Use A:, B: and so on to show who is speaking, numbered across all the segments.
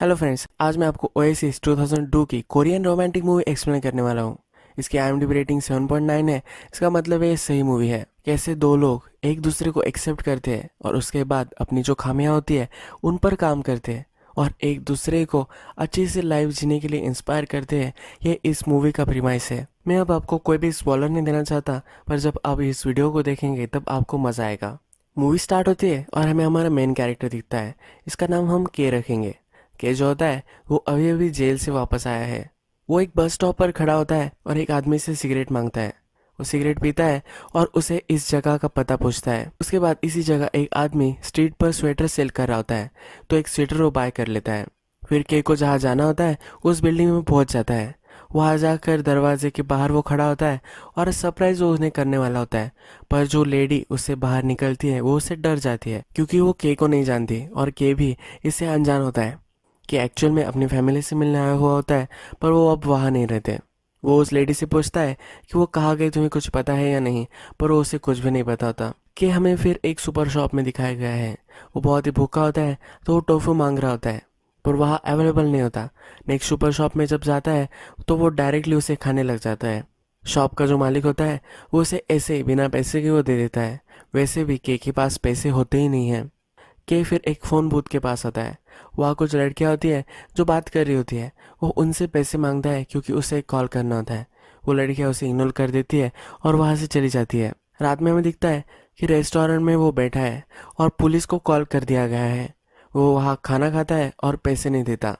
A: Hello friends, आज मैं आपको ओएसिस 2002 की कोरियन रोमांटिक मूवी एक्सप्लेन करने वाला हूँ। इसकी IMDb रेटिंग 7.9 है। इसका मतलब ये सही मूवी है। कैसे दो लोग एक दूसरे को एक्सेप्ट करते हैं और उसके बाद अपनी जो खामियां होती है उन पर काम करते हैं और एक दूसरे को अच्छी से लाइफ जीने के लिए इंस्पायर करते हैं। ये इस मूवी का प्रीमाइस है। मैं अब आपको कोई भी स्पॉइलर नहीं देना चाहता, पर जब आप इस वीडियो को देखेंगे तब आपको मज़ा आएगा। मूवी स्टार्ट होती है और हमें हमारा मेन कैरेक्टर दिखता है। इसका नाम हम के रखेंगे। के जो होता है वो अभी अभी जेल से वापस आया है। वो एक बस स्टॉप पर खड़ा होता है और एक आदमी से सिगरेट मांगता है। वो सिगरेट पीता है और उसे इस जगह का पता पूछता है। उसके बाद इसी जगह एक आदमी स्ट्रीट पर स्वेटर सेल कर रहा होता है, तो एक स्वेटर वो बाय कर लेता है। फिर के को जहाँ जाना होता है उस बिल्डिंग में पहुंच जाता है। वहां जाकर दरवाजे के बाहर वो खड़ा होता है और सरप्राइज वो उन्हें करने वाला होता है। पर जो लेडी उससे बाहर निकलती है वो उससे डर जाती है, क्योंकि वो के को नहीं जानती और के भी इससे अनजान होता है कि एक्चुअल में अपनी फैमिली से मिलने आया हुआ होता है, पर वो अब वहाँ नहीं रहते। वो उस लेडी से पूछता है कि वो कहाँ गई, तुम्हें कुछ पता है या नहीं, पर वो उसे कुछ भी नहीं पता होता। कि हमें फिर एक सुपर शॉप में दिखाया गया है। वो बहुत ही भूखा होता है, तो वो टोफू मांग रहा होता है, पर वहाँ अवेलेबल नहीं होता। नेक्स्ट सुपर शॉप में जब जाता है तो वो डायरेक्टली उसे खाने लग जाता है। शॉप का जो मालिक होता है वो उसे ऐसे ही बिना पैसे के वो दे देता है। वैसे भी के पास पैसे होते ही नहीं है। के फिर एक फ़ोन बूथ के पास आता है। वहाँ कुछ लड़कियाँ होती है जो बात कर रही होती है। वो उनसे पैसे मांगता है क्योंकि उसे कॉल करना होता है। वो लड़कियाँ उसे इग्नोर कर देती है और वहाँ से चली जाती है। रात में हमें दिखता है कि रेस्टोरेंट में वो बैठा है और पुलिस को कॉल कर दिया गया है। वो वहाँ खाना खाता है और पैसे नहीं देता।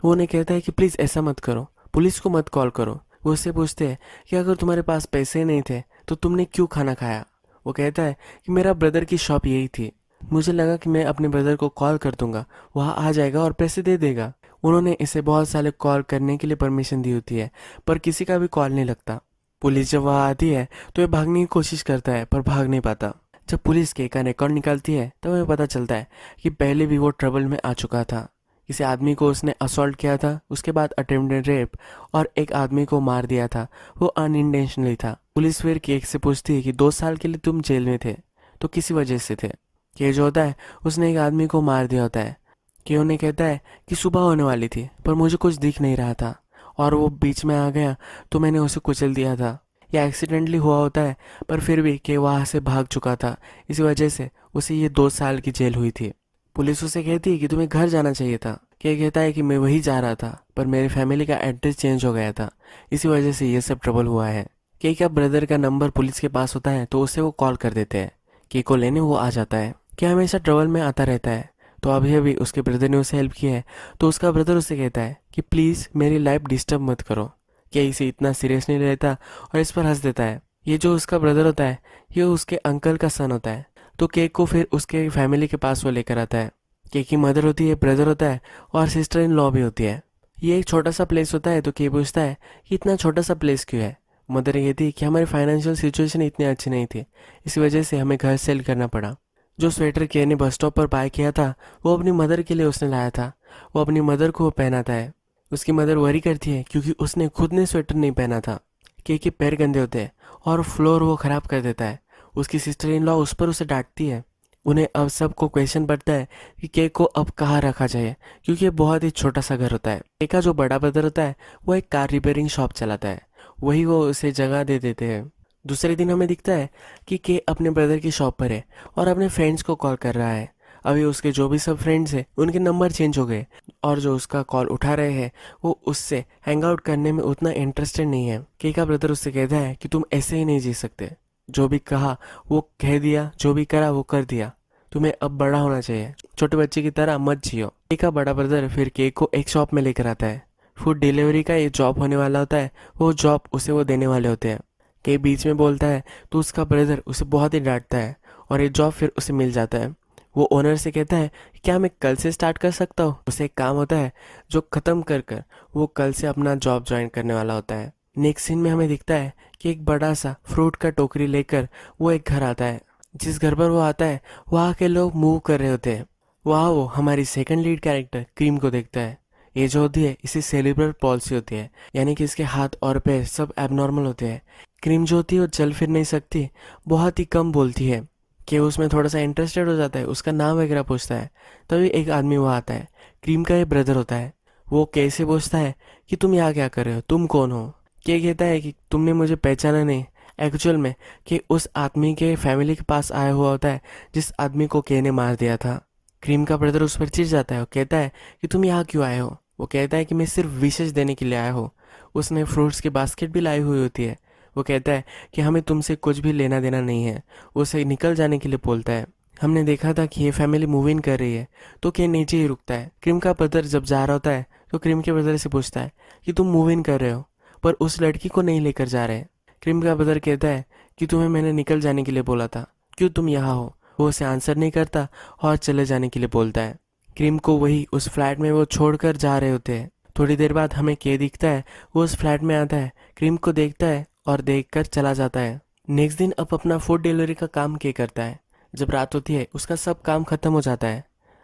A: वो उन्हें कहता है कि प्लीज़ ऐसा मत करो, पुलिस को मत कॉल करो। वो उससे पूछते हैं कि अगर तुम्हारे पास पैसे नहीं थे तो तुमने क्यों खाना खाया। वो कहता है कि मेरा ब्रदर की शॉप यही थी, मुझे लगा कि मैं अपने ब्रदर को कॉल कर दूंगा, वहाँ आ जाएगा और पैसे दे देगा। उन्होंने इसे बहुत सारे कॉल करने के लिए परमिशन दी होती है, पर किसी का भी कॉल नहीं लगता। पुलिस जब वहाँ आती है तो ये भागने की कोशिश करता है, पर भाग नहीं पाता। जब पुलिस के का रिकॉर्ड निकालती है तब हमें पता चलता है कि पहले भी वो ट्रबल में आ चुका था। किसी आदमी को उसने असॉल्ट किया था, उसके बाद अटेम्प्टेड रेप और एक आदमी को मार दिया था। वो अनइंटेंशनली था। पुलिस फिर केक से पूछती है कि 2 साल के लिए तुम जेल में थे तो किसी वजह से थे। के जो होता है उसने एक आदमी को मार दिया होता है। के उन्हें कहता है कि सुबह होने वाली थी पर मुझे कुछ दिख नहीं रहा था और वो बीच में आ गया तो मैंने उसे कुचल दिया था। यह एक्सीडेंटली हुआ होता है, पर फिर भी के वहाँ से भाग चुका था। इसी वजह से उसे ये 2 साल की जेल हुई थी। पुलिस उसे कहती है कि तुम्हें घर जाना चाहिए था। के कहता है कि मैं वही जा रहा था, पर मेरी फैमिली का एड्रेस चेंज हो गया था, इसी वजह से ये सब ट्रबल हुआ है। के का ब्रदर का नंबर पुलिस के पास होता है तो उसे वो कॉल कर देते हैं। के को लेने वो आ जाता है। क्या हमेशा ट्रबल में आता रहता है, तो अभी अभी उसके ब्रदर ने उसे हेल्प की है, तो उसका ब्रदर उसे कहता है कि प्लीज़ मेरी लाइफ डिस्टर्ब मत करो। क्या इसे इतना सीरियस नहीं लेता और इस पर हंस देता है। ये जो उसका ब्रदर होता है ये उसके अंकल का सन होता है, तो केक को फिर उसके फैमिली के पास वो लेकर आता है। केक की मदर होती है, ब्रदर होता है और सिस्टर इन लॉ भी होती है। ये एक छोटा सा प्लेस होता है, तो के पूछता है कि इतना छोटा सा प्लेस क्यों है। मदर कहती है कि हमारी फाइनेंशियल सिचुएशन इतनी अच्छी नहीं थी, इसी वजह से हमें घर सेल करना पड़ा। जो स्वेटर के ने बस स्टॉप पर बाय किया था वो अपनी मदर के लिए उसने लाया था। वो अपनी मदर को पहनाता है। उसकी मदर वरी करती है क्योंकि उसने खुद ने स्वेटर नहीं पहना था। केक के पैर गंदे होते हैं और फ्लोर वो खराब कर देता है। उसकी सिस्टर इन लॉ उस पर उसे डांटती है। उन्हें अब सबको क्वेश्चन पड़ता है कि केक को अब कहाँ रखा जाए, क्योंकि ये बहुत ही छोटा सा घर होता है। केक का जो बड़ा ब्रदर होता है वो एक कार रिपेयरिंग शॉप चलाता है, वही वो उसे जगह दे देते हैं। दूसरे दिन हमें दिखता है कि के अपने ब्रदर की शॉप पर है और अपने फ्रेंड्स को कॉल कर रहा है। अभी उसके जो भी सब फ्रेंड्स हैं उनके नंबर चेंज हो गए और जो उसका कॉल उठा रहे हैं वो उससे हैंग आउट करने में उतना इंटरेस्टेड नहीं है। के का ब्रदर उससे कहता है कि तुम ऐसे ही नहीं जी सकते, जो भी कहा वो कह दिया, जो भी करा वो कर दिया, तुम्हें अब बड़ा होना चाहिए, छोटे बच्चे की तरह मत जियो। के का बड़ा ब्रदर फिर केक को एक शॉप में लेकर आता है। फूड डिलीवरी का ये जॉब होने वाला होता है, वो जॉब उसे वो देने वाले होते हैं। के बीच में बोलता है तो उसका ब्रदर उसे बहुत ही डांटता है और ये जॉब फिर उसे मिल जाता है। वो ओनर से कहता है क्या मैं कल से स्टार्ट कर सकता हूँ। उसे एक काम होता है जो ख़त्म कर कर वो कल से अपना जॉब ज्वाइन करने वाला होता है। नेक्स्ट सीन में हमें दिखता है कि एक बड़ा सा फ्रूट का टोकरी लेकर वो एक घर आता है। जिस घर पर वो आता है वहाँ के लोग मूव कर रहे होते हैं। वहाँ वो हमारी सेकंड लीड कैरेक्टर क्रीम को देखता है। ये जो होती है इसे सेरिब्रल पॉल्सी होती है, यानी कि इसके हाथ और पैर सब एबनॉर्मल होते हैं। क्रीम जो होती है वो चल फिर नहीं सकती, बहुत ही कम बोलती है। कि उसमें थोड़ा सा इंटरेस्टेड हो जाता है, उसका नाम वगैरह पूछता है। तभी एक आदमी वहाँ आता है, क्रीम का ये ब्रदर होता है। वो कैसे पूछता है कि तुम यहाँ क्या कर रहे हो, तुम कौन हो। के कहता है कि तुमने मुझे पहचाना नहीं। एक्चुअल में कि उस आदमी के फैमिली के पास आया हुआ होता है जिस आदमी को के ने मार दिया था। क्रीम का ब्रदर उस पर चिढ़ जाता है और कहता है कि तुम यहाँ क्यों आए हो। वो कहता है कि मैं सिर्फ विशेष देने के लिए आया हूँ। उसने फ्रूट्स की बास्केट भी लाई हुई होती है। वो कहता है कि हमें तुमसे कुछ भी लेना देना नहीं है। वो उसे निकल जाने के लिए बोलता है। हमने देखा था कि ये फैमिली मूव इन कर रही है, तो के नीचे ही रुकता है। क्रीम का ब्रदर जब जा रहा होता है तो क्रीम के ब्रदर से पूछता है कि तुम मूव इन कर रहे हो पर उस लड़की को नहीं लेकर जा रहे। क्रीम का ब्रदर कहता है कि तुम्हें मैंने निकल जाने के लिए बोला था, क्यों तुम यहाँ हो। वो उसे आंसर नहीं करता और चले जाने के लिए बोलता है। क्रीम को वही उस फ्लैट में वो छोड़कर जा रहे होते हैं। थोड़ी देर बाद हमें के दिखता है, वो उस फ्लैट में आता है, क्रीम को देखता है और देखकर चला जाता है। नेक्स्ट दिन अब अपना फूड डिलीवरी का काम के करता है। जब रात होती है उसका सब काम खत्म हो जाता है।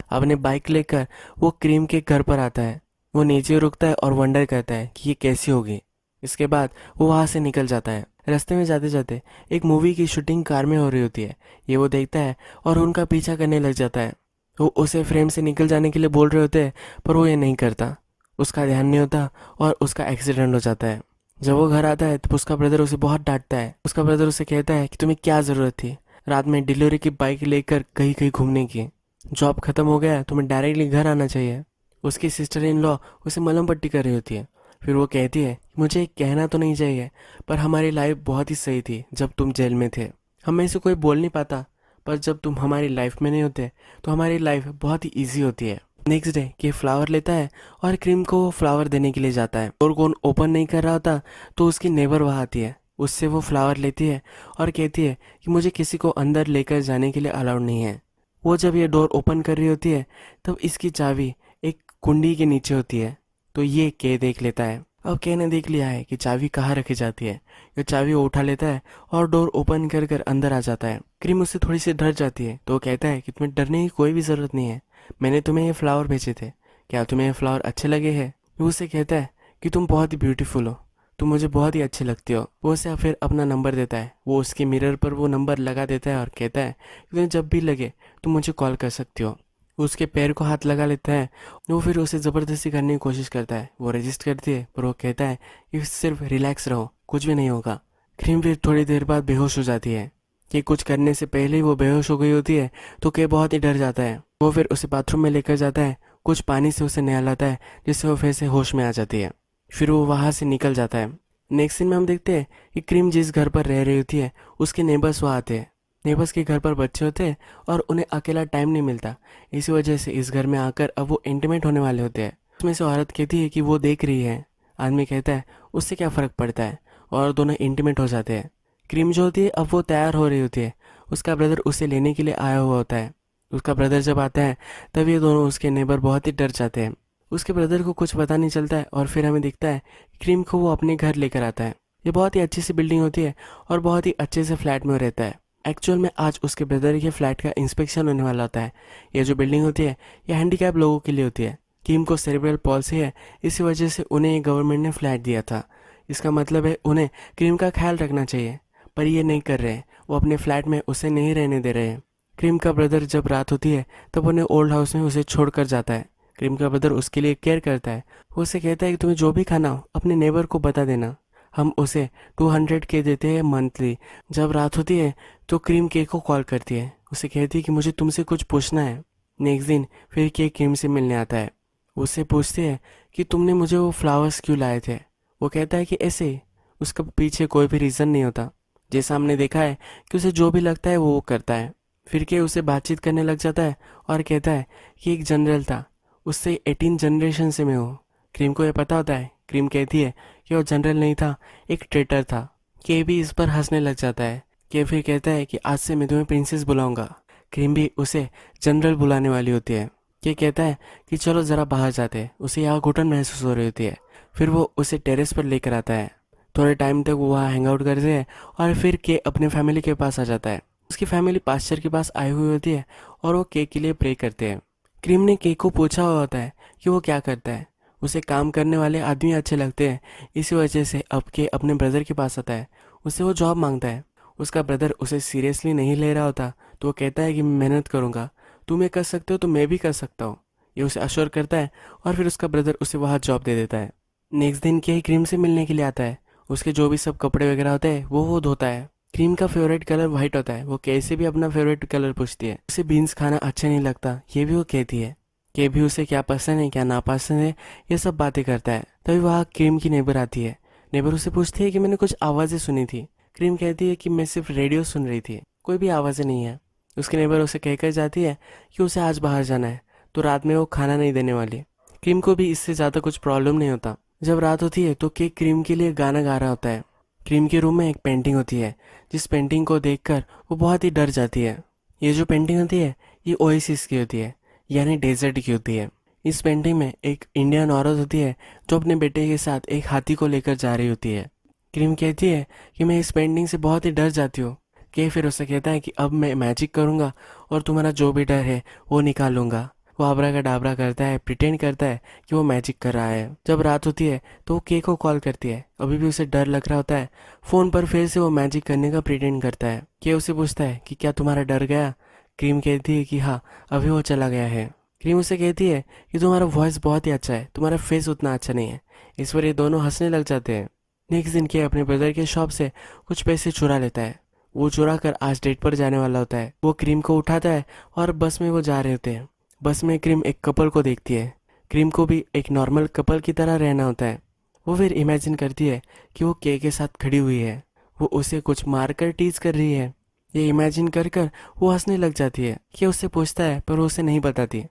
A: अपने बाइक लेकर वो क्रीम के घर पर आता है। वो नीचे रुकता है और वंडर करता है कि ये कैसी होगी। इसके बाद वो वहाँ से निकल जाता है। रास्ते में जाते जाते एक मूवी की शूटिंग कार में हो रही होती है। ये वो देखता है और उनका पीछा करने लग जाता है। वो उसे फ्रेम से निकल जाने के लिए बोल रहे होते हैं पर वो ये नहीं करता। उसका ध्यान नहीं होता और उसका एक्सीडेंट हो जाता है। जब वो घर आता है तो उसका ब्रदर उसे बहुत डांटता है। उसका ब्रदर उसे कहता है कि तुम्हें क्या ज़रूरत थी रात में डिलीवरी की बाइक लेकर कहीं कहीं घूमने की। जॉब खत्म हो गया, तुम्हें डायरेक्टली घर आना चाहिए। उसकी सिस्टर इन लॉ उसे मलहम पट्टी कर रही होती है। फिर वो कहती है मुझे कहना तो नहीं चाहिए पर हमारी लाइफ बहुत ही सही थी जब तुम जेल में थे। हम में से कोई बोल नहीं पाता पर जब तुम हमारी लाइफ में नहीं होते तो हमारी लाइफ बहुत ही ईजी होती है। नेक्स्ट डे के फ्लावर लेता है और क्रीम को वो फ्लावर देने के लिए जाता है और कौन ओपन नहीं कर रहा होता तो उसकी नेबर वहाँ आती है। उससे वो फ्लावर लेती है और कहती है कि मुझे किसी को अंदर लेकर जाने के लिए अलाउड नहीं है। वो जब ये डोर ओपन कर रही होती है तब इसकी चाबी एक कुंडी के नीचे होती है। तो ये के देख लेता है। अब के ने देख लिया है कि चाबी कहाँ रखी जाती है। ये चाबी वो उठा लेता है और डोर ओपन कर कर अंदर आ जाता है। क्रीम उससे थोड़ी सी डर जाती है तो वो कहता है कि तुम्हें डरने की कोई भी ज़रूरत नहीं है, मैंने तुम्हें ये फ्लावर भेजे थे, क्या तुम्हें ये फ्लावर अच्छे लगे हैं। वो उसे कहता है कि तुम बहुत ही ब्यूटीफुल हो, तुम मुझे बहुत ही अच्छे लगते हो। वो उसे फिर अपना नंबर देता है। वो उसके मिरर पर वो नंबर लगा देता है और कहता है कि तुम्हें जब भी लगे तुम मुझे कॉल कर सकती हो। वो उसके पैर को हाथ लगा लेता है। वो फिर उसे ज़बरदस्ती करने की कोशिश करता है। वो रेजिस्ट करती है पर वो कहता है कि सिर्फ रिलैक्स रहो, कुछ भी नहीं होगा। क्रीम फिर थोड़ी देर बाद बेहोश हो जाती है। कि कुछ करने से पहले ही वो बेहोश हो गई होती है तो के बहुत ही डर जाता है। वो फिर उसे बाथरूम में लेकर जाता है, कुछ पानी से उसे नहलाता है जिससे वो फिर से होश में आ जाती है। फिर वो वहाँ से निकल जाता है। नेक्स्ट सीन में हम देखते हैं कि क्रीम जिस घर पर रह रही होती है उसके नेबर्स वहाँ आते हैं। नेबर्स के घर पर बच्चे होते हैं और उन्हें अकेला टाइम नहीं मिलता, इसी वजह से इस घर में आकर अब वो इंटीमेट होने वाले होते हैं। उसमें से औरत कहती है कि वो देख रही है। आदमी कहता है उससे क्या फ़र्क पड़ता है और दोनों इंटीमेट हो जाते हैं। क्रीम जो होती है अब वो तैयार हो रही होती है। उसका ब्रदर उसे लेने के लिए आया हुआ होता है। उसका ब्रदर जब आता है तब ये दोनों उसके नेबर बहुत ही डर जाते हैं। उसके ब्रदर को कुछ पता नहीं चलता है और फिर हमें दिखता है क्रीम को वो अपने घर लेकर आता है। ये बहुत ही अच्छी सी बिल्डिंग होती है और बहुत ही अच्छे से फ्लैट में रहता है। एक्चुअल में आज उसके ब्रदर के फ्लैट का इंस्पेक्शन होने वाला होता है। ये जो बिल्डिंग होती है ये हैंडीकैप लोगों के लिए होती है। क्रीम को सेरेब्रल पॉल्सी है, इसी वजह से उन्हें गवर्नमेंट ने फ्लैट दिया था। इसका मतलब है उन्हें क्रीम का ख्याल रखना चाहिए पर ये नहीं कर रहे। वो अपने फ्लैट में उसे नहीं रहने दे रहे हैं। क्रीम का ब्रदर जब रात होती है तब उन्हें ओल्ड हाउस में उसे छोड़कर जाता है। क्रीम का ब्रदर उसके लिए केयर करता है। वो उसे कहता है कि तुम्हें जो भी खाना हो अपने नेबर को बता देना, हम उसे 200 के देते हैं मंथली। जब रात होती है तो क्रीम के को कॉल करती है। उसे कहती है कि मुझे तुमसे कुछ पूछना है। नेक्स्ट दिन फिर के क्रीम से मिलने आता है। उससे पूछते हैं कि तुमने मुझे वो फ्लावर्स क्यों लाए थे। वो कहता है कि ऐसे ही, उसका पीछे कोई भी रीज़न नहीं होता। जैसा हमने देखा है कि उसे जो भी लगता है वो करता है। फिर के उसे बातचीत करने लग जाता है और कहता है कि एक जनरल था, उससे 18 जनरेशन से मैं हूँ। क्रीम को यह पता होता है। क्रीम कहती है कि वो जनरल नहीं था, एक ट्रेटर था। के भी इस पर हंसने लग जाता है। के फिर कहता है कि आज से मैं तुम्हें प्रिंसेस बुलाऊंगा। क्रीम भी उसे जनरल बुलाने वाली होती है। के कहता है कि चलो ज़रा बाहर जाते हैं। उसे यहाँ घुटन महसूस हो रही होती है। फिर वो उसे टेरेस पर लेकर आता है। थोड़े टाइम तक वो वहाँ हैंग आउट करते हैं और फिर के अपने फैमिली के पास आ जाता है। उसकी फैमिली पास्चर के पास आई हुई होती है और वो केक के लिए प्रे करते हैं। क्रीम ने केक को पूछा हुआ होता है कि वो क्या करता है। उसे काम करने वाले आदमी अच्छे लगते हैं, इसी वजह से अब के अपने ब्रदर के पास आता है। उससे वो जॉब मांगता है। उसका ब्रदर उसे सीरियसली नहीं ले रहा होता तो वो कहता है कि मैं मेहनत करूँगा, तुम ये कर सकते हो तो मैं भी कर सकता हूँ। ये उसे अश्योर करता है और फिर उसका ब्रदर उसे वहाँ जॉब दे देता है। नेक्स्ट दिन के ही क्रीम से मिलने के लिए आता है। उसके जो भी सब कपड़े वगैरह होते हैं वो धोता है। क्रीम का फेवरेट कलर वाइट होता है। वो कैसे भी अपना फेवरेट कलर पूछती है। उसे बीन्स खाना अच्छा नहीं लगता ये भी वो कहती है। कि भी उसे क्या पसंद है क्या नापसंद है ये सब बातें करता है। तभी वहाँ क्रीम की नेबर आती है। नेबर उसे पूछती है कि मैंने कुछ आवाज़ें सुनी थी। क्रीम कहती है कि मैं सिर्फ रेडियो सुन रही थी, कोई भी आवाज़ें नहीं है। उसकी नेबर उसे कहकर जाती है कि उसे आज बाहर जाना है तो रात में वो खाना नहीं देने वाली। क्रीम को भी इससे ज़्यादा कुछ प्रॉब्लम नहीं होता। जब रात होती है तो केक क्रीम के लिए गाना गा रहा होता है। क्रीम के रूम में एक पेंटिंग होती है जिस पेंटिंग को देखकर वो बहुत ही डर जाती है। ये जो पेंटिंग होती है ये ओएसिस की होती है, यानी डेजर्ट की होती है। इस पेंटिंग में एक इंडियन औरत होती है जो अपने बेटे के साथ एक हाथी को लेकर जा रही होती है। क्रीम कहती है कि मैं इस पेंटिंग से बहुत ही डर जाती हूँ। के फिर उसे कहता है कि अब मैं मैजिक करूँगा और तुम्हारा जो भी डर है वो निकालूंगा। वो आबरा का डाबरा करता है, प्रिटेंड करता है कि वो मैजिक कर रहा है। जब रात होती है तो वो के को कॉल करती है। अभी भी उसे डर लग रहा होता है। फ़ोन पर फिर से वो मैजिक करने का प्रिटेंड करता है। के उसे पूछता है कि क्या तुम्हारा डर गया। क्रीम कहती है कि हाँ, अभी वो चला गया है। क्रीम उसे कहती है कि तुम्हारा वॉइस बहुत ही अच्छा है, तुम्हारा फेस उतना अच्छा नहीं है। इस पर ये दोनों हंसने लग जाते हैं। नेक्स्ट दिन के अपने ब्रदर के शॉप से कुछ पैसे चुरा लेता है। वो चुरा कर आज डेट पर जाने वाला होता है। वो क्रीम को उठाता है और बस में वो जा रहे होते हैं। बस में क्रीम एक कपल को देखती है। क्रीम को भी एक नॉर्मल कपल की तरह रहना होता है। वो फिर इमेजिन करती है कि वो के साथ खड़ी हुई है, वो उसे कुछ मार कर टीज कर रही है। ये इमेजिन कर कर वो हंसने लग जाती है। कि उससे पूछता है पर वो उसे नहीं बताती।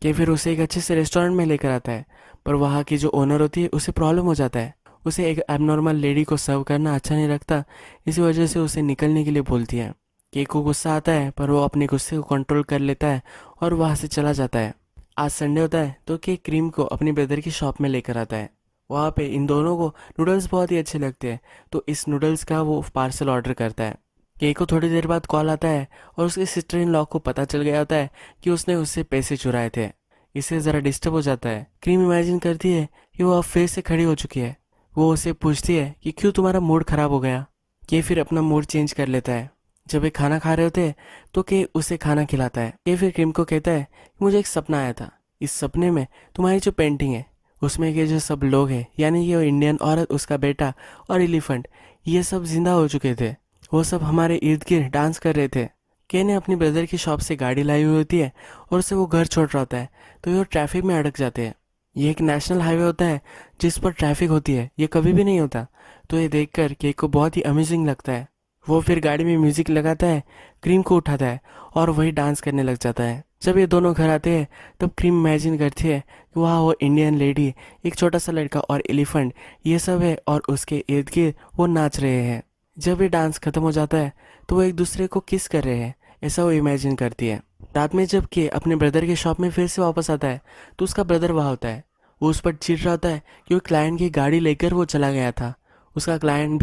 A: कि फिर उसे एक अच्छे से रेस्टोरेंट में लेकर आता है पर वहाँ की जो ओनर होती है उसे प्रॉब्लम हो जाता है। उसे एक एबनॉर्मल लेडी को सर्व करना अच्छा नहीं लगता, इसी वजह से उसे निकलने के लिए बोलती है। केक को गुस्सा आता है पर वो अपने गुस्से को कंट्रोल कर लेता है और वहाँ से चला जाता है। आज संडे होता है तो केक क्रीम को अपनी ब्रदर की शॉप में लेकर आता है। वहाँ पे इन दोनों को नूडल्स बहुत ही अच्छे लगते हैं तो इस नूडल्स का वो पार्सल ऑर्डर करता है। केक को थोड़ी देर बाद कॉल आता है और उसके सिस्टर इन लॉ को पता चल गया होता है कि उसने उससे पैसे चुराए थे। इससे ज़रा डिस्टर्ब हो जाता है। क्रीम इमेजिन करती है कि वो अब फिर से खड़ी हो चुकी है। वो उसे पूछती है कि क्यों तुम्हारा मूड ख़राब हो गया। के फिर अपना मूड चेंज कर लेता है। जब वे खाना खा रहे होते हैं तो के उसे खाना खिलाता है। के फिर क्रीम को कहता है कि मुझे एक सपना आया था, इस सपने में तुम्हारी जो पेंटिंग है उसमें ये जो सब लोग हैं, यानी ये इंडियन औरत, उसका बेटा और एलिफेंट, ये सब जिंदा हो चुके थे। वो सब हमारे इर्द गिर्द डांस कर रहे थे। के ने अपनी ब्रदर की शॉप से गाड़ी लाई हुई होती है और उसे वो घर छोड़ रहा होता है तो ये ट्रैफिक में अटक जाते हैं। ये एक नेशनल हाईवे होता है जिस पर ट्रैफिक होती है, ये कभी भी नहीं होता। तो ये देखकर केक को बहुत ही अमेजिंग लगता है। वो फिर गाड़ी में म्यूजिक लगाता है, क्रीम को उठाता है और वही डांस करने लग जाता है। जब ये दोनों घर आते हैं तब क्रीम इमेजिन करती है कि वहाँ वो इंडियन लेडी, एक छोटा सा लड़का और एलिफेंट ये सब है और उसके इर्द गिर्द वो नाच रहे हैं। जब ये डांस खत्म हो जाता है तो वो एक दूसरे को किस कर रहे हैं, ऐसा वो इमेजिन करती है। रात में जब के अपने ब्रदर के शॉप में फिर से वापस आता है तो उसका ब्रदर वहाँ होता है। वो उस पर चिढ़ रहा होता है कि वो क्लाइंट की गाड़ी लेकर वो चला गया था। उसका क्लाइंट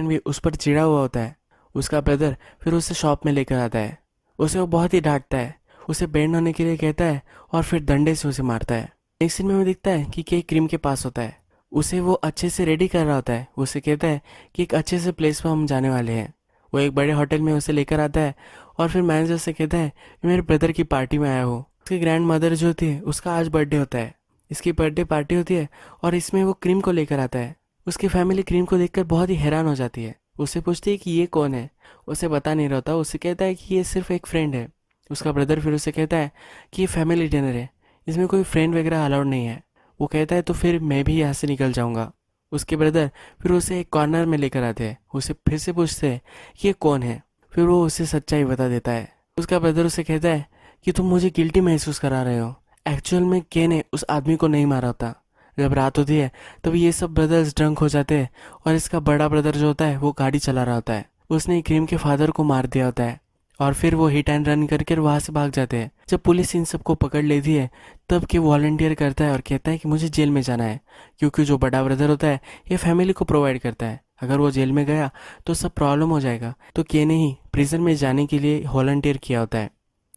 A: भी उस पर चिढ़ा हुआ होता है। उसका ब्रदर फिर उसे शॉप में लेकर आता है। उसे वो बहुत ही डांटता है, उसे बैंड होने के लिए कहता है और फिर डंडे से उसे मारता है। एक सीन में वो दिखता है कि केक क्रीम के पास होता है। उसे वो अच्छे से रेडी कर रहा होता है। उसे कहता है कि एक अच्छे से प्लेस पर हम जाने वाले हैं। वो एक बड़े होटल में उसे लेकर आता है और फिर मैनेजर से कहता है कि मेरे ब्रदर की पार्टी में आया हो। उसकी ग्रैंड मदर जो थी उसका आज बर्थडे होता है। इसकी बर्थडे पार्टी होती है और इसमें वो क्रीम को लेकर आता है। उसकी फैमिली क्रीम को देखकर बहुत ही हैरान हो जाती है। उससे पूछती है कि ये कौन है। उसे बता नहीं रहता। उसे कहता है कि ये सिर्फ एक फ्रेंड है। उसका ब्रदर फिर उसे कहता है कि ये फैमिली डिनर है, इसमें कोई फ्रेंड वगैरह अलाउड नहीं है। वो कहता है तो फिर मैं भी यहाँ से निकल जाऊँगा। उसके ब्रदर फिर उसे एक कॉर्नर में लेकर आते हैं। उसे फिर से पूछते हैं कि ये कौन है। फिर वो उसे सच्चाई बता देता है। उसका ब्रदर उसे कहता है कि तुम मुझे गिल्टी महसूस करा रहे हो, एक्चुअल में के ने उस आदमी को नहीं मारा होता। जब रात होती है तब ये सब ब्रदर्स ड्रंक हो जाते हैं और इसका बड़ा ब्रदर जो होता है वो गाड़ी चला रहा होता है। उसने क्रीम के फादर को मार दिया होता है और फिर वो हिट एंड रन करके वहाँ से भाग जाते हैं। जब पुलिस इन सबको पकड़ लेती है तब के वॉलंटियर करता है और कहता है कि मुझे जेल में जाना है, क्योंकि जो बड़ा ब्रदर होता है ये फैमिली को प्रोवाइड करता है। अगर वो जेल में गया तो सब प्रॉब्लम हो जाएगा, तो के ने ही प्रिजन में जाने के लिए वॉलंटियर किया होता है।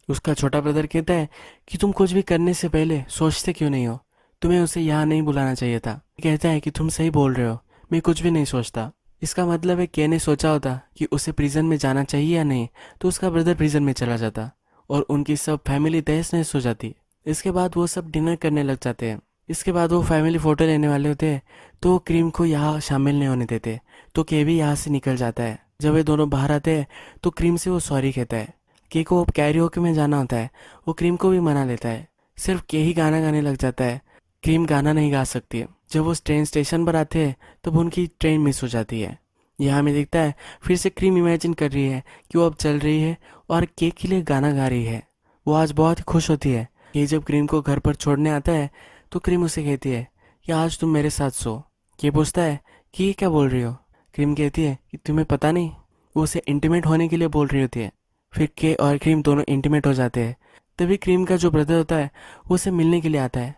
A: उसका छोटा ब्रदर कहता है कि तुम कुछ भी करने से पहले सोचते क्यों नहीं हो, तुम्हें उसे यहाँ नहीं बुलाना चाहिए था। कहता है कि तुम सही बोल रहे हो, मैं कुछ भी नहीं सोचता। इसका मतलब है के ने सोचा होता कि उसे प्रिजन में जाना चाहिए या नहीं, तो उसका ब्रदर प्रिजन में चला जाता और उनकी सब फैमिली तहस नहस हो जाती। इसके बाद वो सब डिनर करने लग जाते हैं। इसके बाद वो फैमिली फ़ोटो लेने वाले होते हैं, तो वो क्रीम को यहाँ शामिल नहीं होने देते, तो के भी यहाँ से निकल जाता है। जब ये दोनों बाहर आते हैं तो क्रीम से वो सॉरी कहता है। के को अब कैरियोके में जाना होता है, वो क्रीम को भी मना लेता है। सिर्फ के ही गाना गाने लग जाता है, क्रीम गाना नहीं गा सकती है। जब वो ट्रेन स्टेशन पर आते हैं तब उनकी ट्रेन मिस हो जाती है। यहाँ हमें दिखता है फिर से क्रीम इमेजिन कर रही है कि वो अब चल रही है और केक के लिए गाना गा रही है। वो आज बहुत ही खुश होती है। ये जब क्रीम को घर पर छोड़ने आता है तो क्रीम उसे कहती है कि आज तुम मेरे साथ सो। ये पूछता है कि ये क्या बोल रही हो। क्रीम कहती है कि तुम्हें पता नहीं। वो उसे इंटीमेट होने के लिए बोल रही होती है। फिर के और क्रीम दोनों इंटीमेट हो जाते हैं। तभी क्रीम का जो ब्रदर होता है वो उसे मिलने के लिए आता है।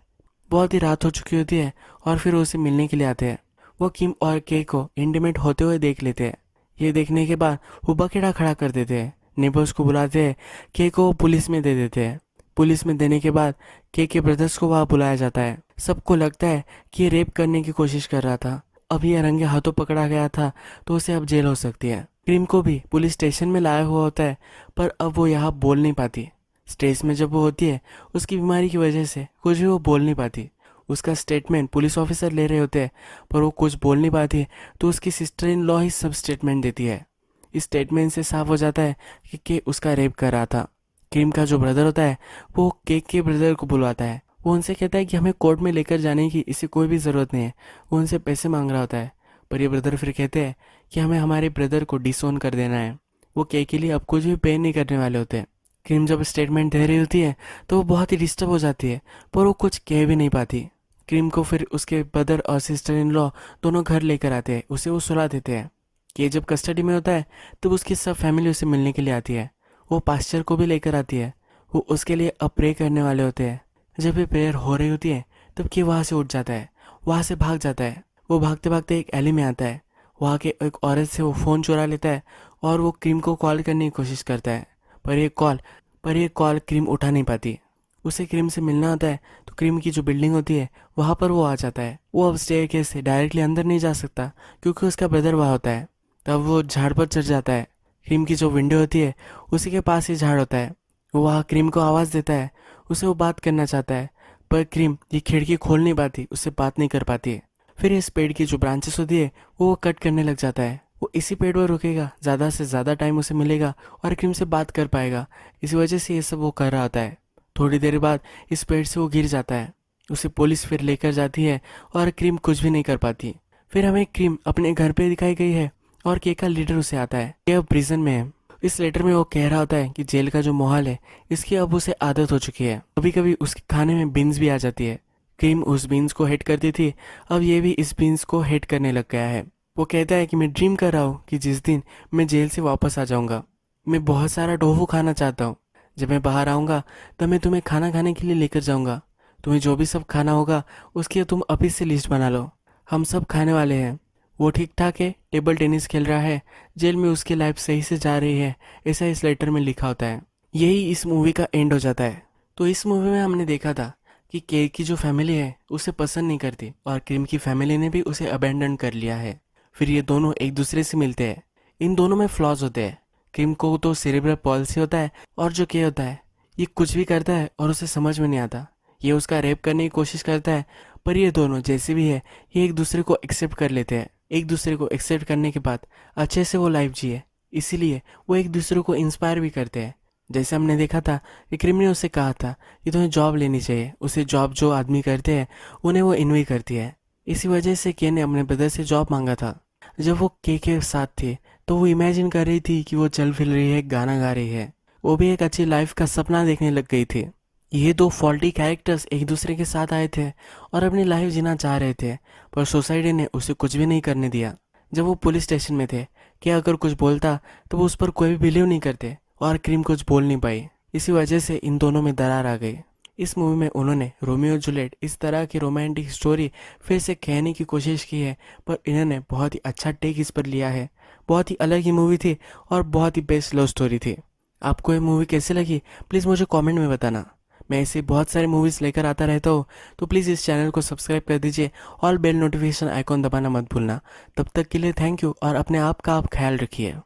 A: बहुत ही रात हो चुकी होती है और फिर वो उसे मिलने के लिए आते हैं। वो किम और के को इंटीमेट होते हुए देख लेते हैं। ये देखने के बाद वो बकेड़ा खड़ा कर देते हैं। नेबर्स को बुलाते हैं। के को पुलिस में दे देते हैं। पुलिस में देने के बाद के ब्रदर्स को वहाँ बुलाया जाता है। सबको लगता है कि ये रेप करने की कोशिश कर रहा था। अब ये रंगे हाथों पकड़ा गया था तो उसे अब जेल हो सकती है। क्रीम को भी पुलिस स्टेशन में लाया हुआ होता है, पर अब वो यहाँ बोल नहीं पाती। स्टेज में जब वो होती है उसकी बीमारी की वजह से कुछ भी वो बोल नहीं पाती। उसका स्टेटमेंट पुलिस ऑफिसर ले रहे होते हैं, पर वो कुछ बोल नहीं पाती, तो उसकी सिस्टर इन लॉ ही सब स्टेटमेंट देती है। इस स्टेटमेंट से साफ हो जाता है कि के उसका रेप कर रहा था। क्रीम का जो ब्रदर होता है वो केक के ब्रदर को बुलवाता है। वो उनसे कहता है कि हमें कोर्ट में लेकर जाने की इसे कोई भी ज़रूरत नहीं है। वो उनसे पैसे मांग रहा होता है, पर ये ब्रदर फिर कहते हैं कि हमें हमारे ब्रदर को डिसोन कर देना है। वो केक के लिए अब कुछ भी पे नहीं करने वाले होते हैं। क्रीम जब स्टेटमेंट दे रही होती है तो वो बहुत ही डिस्टर्ब हो जाती है, पर वो कुछ कह भी नहीं पाती। क्रीम को फिर उसके ब्रदर और सिस्टर इन लॉ दोनों घर लेकर आते हैं। उसे वो सुला देते हैं। कि जब कस्टडी में होता है तब उसकी सब फैमिली उसे मिलने के लिए आती है। वो पास्चर को भी लेकर आती है। वो उसके लिए अब प्रे करने वाले होते हैं। जब ये प्रेयर हो रही होती है तब कि वहाँ से उठ जाता है, वहाँ से भाग जाता है। वो भागते भागते एक एली में आता है। वहाँ के एक औरत से वो फ़ोन चुरा लेता है और वो क्रीम को कॉल करने की कोशिश करता है, पर ये कॉल क्रीम उठा नहीं पाती। उसे क्रीम से मिलना होता है तो क्रीम की जो बिल्डिंग होती है वहाँ पर वो आ जाता है। वो अब स्टेयरकेस से डायरेक्टली अंदर नहीं जा सकता क्योंकि उसका ब्रदर वहाँ होता है। तब वो झाड़ पर चढ़ जाता है। क्रीम की जो विंडो होती है उसी के पास ही झाड़ होता है। वो वहाँ क्रीम को आवाज़ देता है। उसे वो बात करना चाहता है, पर क्रीम ये खिड़की खोल नहीं पाती, उससे बात नहीं कर पाती है। फिर इस पेड़ की जो ब्रांचेस होती है वो कट करने लग जाता है। वो इसी पेड़ पर रुकेगा, ज़्यादा से ज़्यादा टाइम उसे मिलेगा और क्रीम से बात कर पाएगा। इसी वजह से ये सब वो कर रहा होता है। थोड़ी देर बाद इस पेड़ से वो गिर जाता है। उसे पुलिस फिर लेकर जाती है और क्रीम कुछ भी नहीं कर पाती। फिर हमें क्रीम अपने घर पे दिखाई गई है और के का लीडर उसे आता है। ये अब प्रिजन में है। इस लेटर में वो कह रहा होता है कि जेल का जो माहौल है इसकी अब उसे आदत हो चुकी है। कभी कभी उसके खाने में बीन्स भी आ जाती है। क्रीम उस बीन्स को हेट करती थी, अब ये भी इस बीन्स को हेट करने लग गया है। वो कहता है कि मैं ड्रीम कर रहा हूँ कि जिस दिन मैं जेल से वापस आ जाऊँगा, मैं बहुत सारा टोफू खाना चाहता हूँ। जब मैं बाहर आऊँगा तब मैं तुम्हें खाना खाने के लिए लेकर जाऊँगा। तुम्हें जो भी सब खाना होगा उसकी तुम अभी से लिस्ट बना लो, हम सब खाने वाले हैं। वो ठीक ठाक है, टेबल टेनिस खेल रहा है, जेल में उसकी लाइफ सही से जा रही है, ऐसा इस लेटर में लिखा होता है। यही इस मूवी का एंड हो जाता है। तो इस मूवी में हमने देखा था कि के की जो फैमिली है उसे पसंद नहीं करती और क्रीम की फैमिली ने भी उसे अबेंडन कर लिया है। फिर ये दोनों एक दूसरे से मिलते हैं। इन दोनों में फ्लॉज होते हैं। क्रीम को तो सेरेब्रल पॉलिसी होता है और जो के होता है ये कुछ भी करता है और उसे समझ में नहीं आता। ये उसका रेप करने की कोशिश करता है, पर ये दोनों जैसे भी है ये एक दूसरे को एक्सेप्ट कर लेते हैं। एक दूसरे को एक्सेप्ट करने के बाद अच्छे से वो लाइफ जिए, इसीलिए वो एक दूसरे को इंस्पायर भी करते हैं। जैसे हमने देखा था कि क्रीम ने उससे कहा था कि तुम्हें जॉब लेनी चाहिए। उसे जॉब जो आदमी करते हैं उन्हें वो इन्वी करती है। इसी वजह से के ने अपने ब्रदर से जॉब मांगा था। जब वो के साथ थे तो वो इमेजिन कर रही थी कि वो चल फिर रही है, गाना गा रही है, वो भी एक अच्छी लाइफ का सपना देखने लग गई थी। ये दो फॉल्टी कैरेक्टर्स एक दूसरे के साथ आए थे और अपनी लाइफ जीना चाह रहे थे, पर सोसाइटी ने उसे कुछ भी नहीं करने दिया। जब वो पुलिस स्टेशन में थे कि अगर कुछ बोलता तो वो उस पर कोई भी बिलीव नहीं करते और क्रीम कुछ बोल नहीं पाई। इसी वजह से इन दोनों में दरार आ गई। इस मूवी में उन्होंने रोमियो जूलियट इस तरह की रोमांटिक स्टोरी फिर से कहने की कोशिश की है, पर इन्होंने बहुत ही अच्छा टेक इस पर लिया है। बहुत ही अलग ही मूवी थी और बहुत ही बेस्ट लव स्टोरी थी। आपको ये मूवी कैसी लगी प्लीज़ मुझे कमेंट में बताना। मैं ऐसे बहुत सारे मूवीज़ लेकर आता रहता हूँ, तो प्लीज़ इस चैनल को सब्सक्राइब कर दीजिए और बेल नोटिफिकेशन आइकॉन दबाना मत भूलना। तब तक के लिए थैंक यू और अपने आप का आप ख्याल रखिए।